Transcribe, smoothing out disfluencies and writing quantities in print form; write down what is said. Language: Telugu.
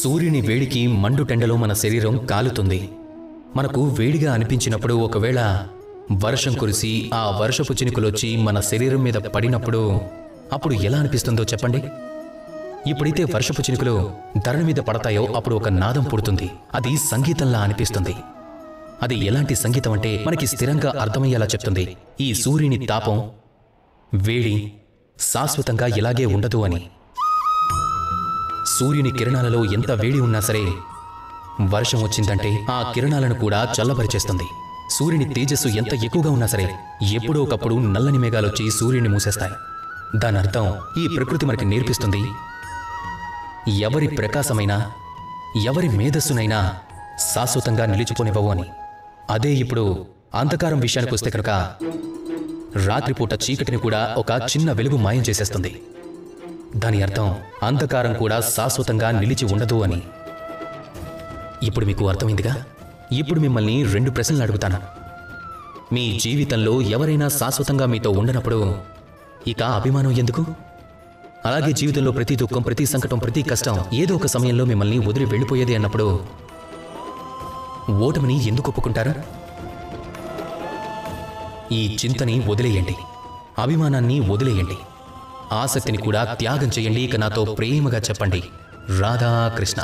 సూర్యుని వేడికి మండుటెండలో మన శరీరం కాలుతుంది. మనకు వేడిగా అనిపించినప్పుడు ఒకవేళ వర్షం కురిసి ఆ వర్షపు చినుకులొచ్చి మన శరీరం మీద పడినప్పుడు అప్పుడు ఎలా అనిపిస్తుందో చెప్పండి. ఎప్పుడైతే వర్షపు చినుకులు ధరణి మీద పడతాయో అప్పుడు ఒక నాదం పుడుతుంది. అది సంగీతంలా అనిపిస్తుంది. అది ఎలాంటి సంగీతం అంటే మనకి స్థిరంగా అర్థమయ్యేలా చెప్తుంది. ఈ సూర్యుని తాపం, వేడి శాశ్వతంగా ఇలాగే ఉండదు అని. సూర్యుని కిరణాలలో ఎంత వేడి ఉన్నా సరే వర్షం వచ్చిందంటే ఆ కిరణాలను కూడా చల్లబరిచేస్తుంది. సూర్యుని తేజస్సు ఎంత ఎక్కువగా ఉన్నా సరే ఎప్పుడో ఒకప్పుడు నల్లని మేఘాలొచ్చి సూర్యుని మూసేస్తాయి. దాని అర్థం ఈ ప్రకృతి మనకి నేర్పిస్తుంది, ఎవరి ప్రకాశమైనా ఎవరి మేధస్సునైనా శాశ్వతంగా నిలిచిపోనివ్వవు అని. అదే ఇప్పుడు అంధకారం విషయానికి వస్తే కనుక రాత్రిపూట చీకటిని కూడా ఒక చిన్న వెలుగు మాయం చేసేస్తుంది. దాని అర్థం అంధకారం కూడా శాశ్వతంగా నిలిచి ఉండదు అని. ఇప్పుడు మీకు అర్థమైందిగా? ఇప్పుడు మిమ్మల్ని 2 ప్రశ్నలు అడుగుతాను. మీ జీవితంలో ఎవరైనా శాశ్వతంగా మీతో ఉండనప్పుడు ఇక అభిమానం ఎందుకు? అలాగే జీవితంలో ప్రతి దుఃఖం, ప్రతి సంకటం, ప్రతి కష్టం ఏదో ఒక సమయంలో మిమ్మల్ని వదిలి వెళ్ళిపోయేది అన్నప్పుడు ఓటమిని ఎందుకు ఒప్పుకుంటారు? ఈ చింతని వదిలేయండి, అభిమానాన్ని వదిలేయండి, ఆసక్తిని కూడా త్యాగం చేయండి. ఇక నాతో ప్రేమగా చెప్పండి, రాధాకృష్ణ.